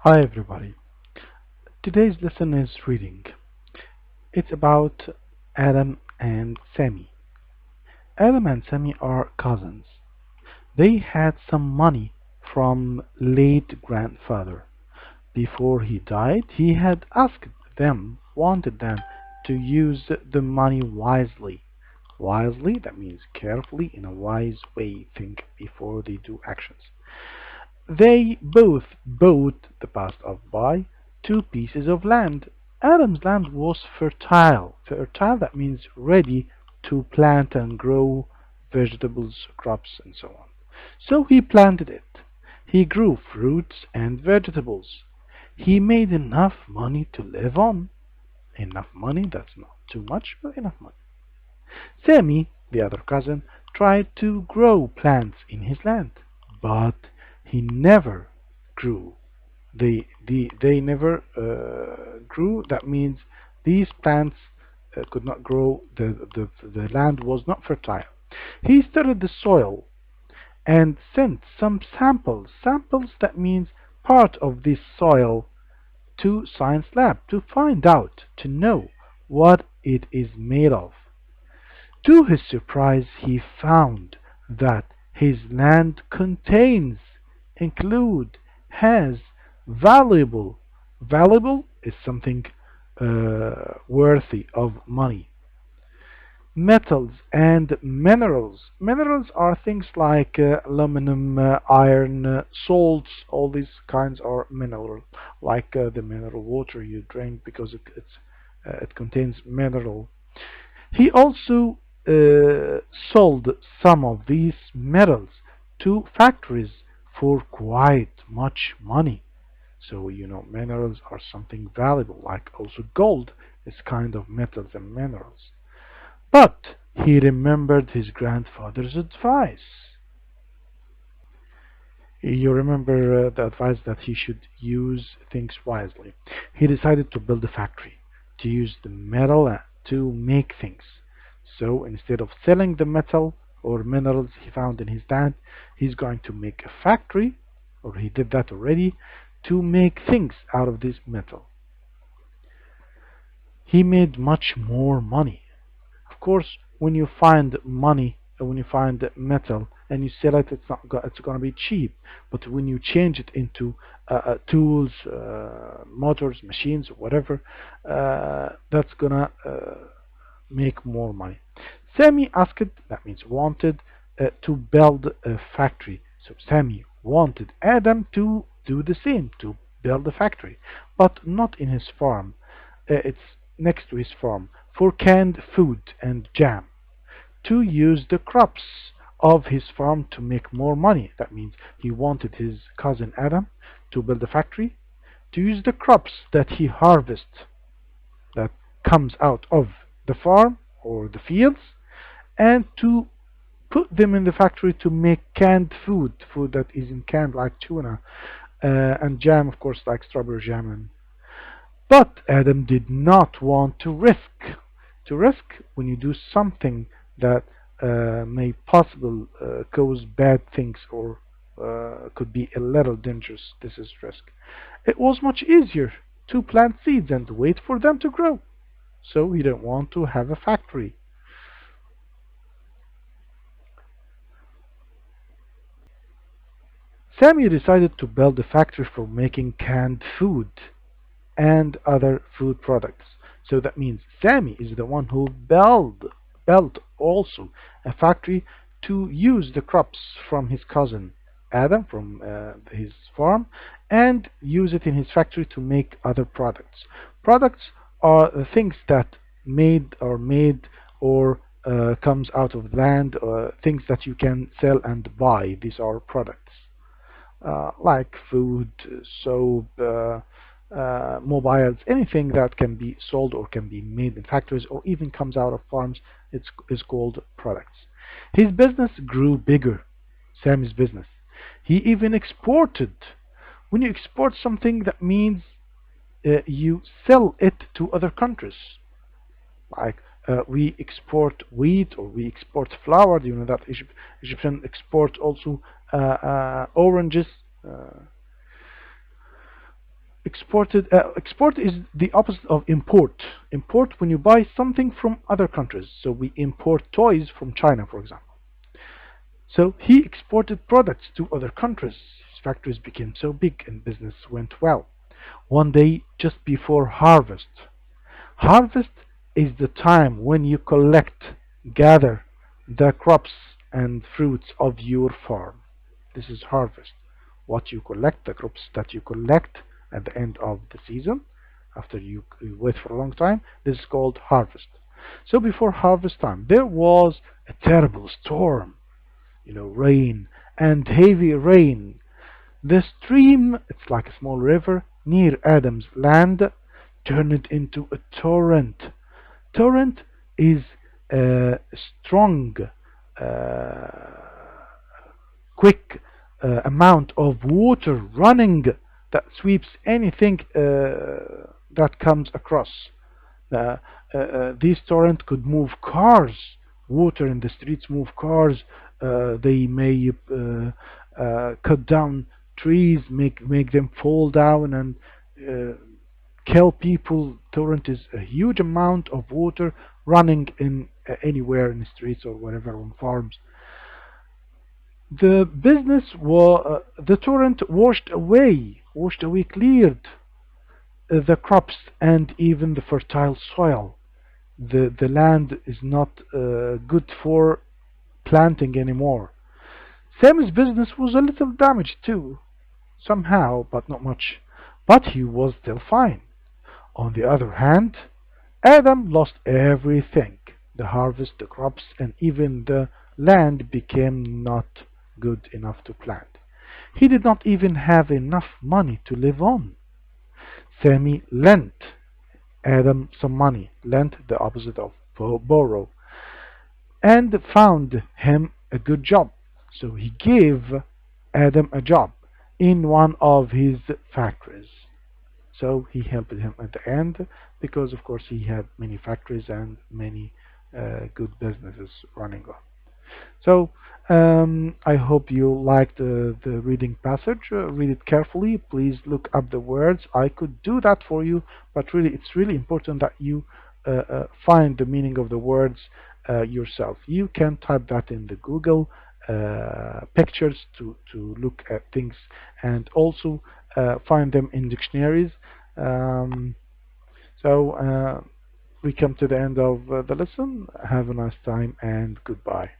Hi everybody. Today's lesson is reading. It's about Adam and Sami. Adam and Sami are cousins. They had some money from late grandfather. Before he died, he had asked them, wanted them to use the money wisely. Wisely, that means carefully, in a wise way, think before they do actions. They both bought the past of by 2 pieces of land. Adam's land was fertile. Fertile, that means ready to plant and grow vegetables, crops, and so on. So he planted it. He grew fruits and vegetables. He made enough money to live on. Enough money, that's not too much, but enough money. Sammy, the other cousin, tried to grow plants in his land, but he never grew. They never grew. That means these plants could not grow. The land was not fertile. He studied the soil and sent some samples. Samples, that means part of this soil, to science lab to find out, to know what it is made of. To his surprise, he found that his land contains, has valuable is something worthy of money, metals and minerals. Minerals are things like aluminum, iron, salts. All these kinds are mineral, like the mineral water you drink because it contains mineral. He also sold some of these metals to factories for quite much money. So, minerals are something valuable, like also gold is kind of metals and minerals. But he remembered his grandfather's advice. You remember the advice that he should use things wisely. He decided to build a factory to use the metal to make things. So instead of selling the metal or minerals he found in his land, he's going to make a factory, or he did that already, to make things out of this metal. He made much more money. Of course, when you find money, when you find metal and you sell it, it's going to be cheap. But when you change it into tools, motors, machines, whatever, that's gonna make more money. Sammy asked, that means wanted, to build a factory. So Sammy wanted Adam to do the same, to build a factory, but not in his farm. It's next to his farm for canned food and jam, to use the crops of his farm to make more money. That means he wanted his cousin Adam to build a factory to use the crops that he harvests, that comes out of the farm or the fields, and to put them in the factory to make canned food that is in can, like tuna, and jam, of course, like strawberry jam. But Adam did not want to risk. To risk when you do something that may possible cause bad things, or could be a little dangerous. This is risk. It was much easier to plant seeds and wait for them to grow. So he didn't want to have a factory. Sammy decided to build a factory for making canned food and other food products. So that means Sammy is the one who built also a factory to use the crops from his cousin Adam from his farm, and use it in his factory to make other products. Products are the things that made or comes out of land, things that you can sell and buy. These are products like food, soap, mobiles, anything that can be sold or can be made in factories or even comes out of farms, is called products. His business grew bigger, Sam's business. He even exported. When you export something, that means you sell it to other countries. Like we export wheat or we export flour. Do you know that Egyptian export also oranges? Uh, Export is the opposite of import. Import when you buy something from other countries. So we import toys from China, for example. So he exported products to other countries. His factories became so big and business went well. One day, just before harvest. Harvest is the time when you gather the crops and fruits of your farm. This is harvest. What you collect, the crops that you collect at the end of the season, after you wait for a long time, this is called harvest. So before harvest time, there was a terrible storm, rain and heavy rain. The stream, it's like a small river near Adam's land, turned into a torrent. Torrent is a strong, uh, quick amount of water running that sweeps anything that comes across. These torrent could move cars. Water in the streets move cars. They may cut down trees, make them fall down and uh, kill people. Torrent is a huge amount of water running in anywhere in the streets or wherever on farms. The torrent washed away, cleared the crops and even the fertile soil. The land is not good for planting anymore. Sam's business was a little damaged too, somehow, but not much. But he was still fine. On the other hand, Adam lost everything. The harvest, the crops, and even the land became not good enough to plant. He did not even have enough money to live on. Sammy lent Adam some money, lent the opposite of borrow, and found him a good job. So he gave Adam a job in one of his factories. So he helped him at the end because, of course, he had many factories and many good businesses running on. So I hope you liked the reading passage. Read it carefully. Please look up the words. I could do that for you, but really, it's really important that you find the meaning of the words yourself. You can type that in the Google pictures to look at things, and also find them in dictionaries. Um, so we come to the end of the lesson. Have a nice time and goodbye.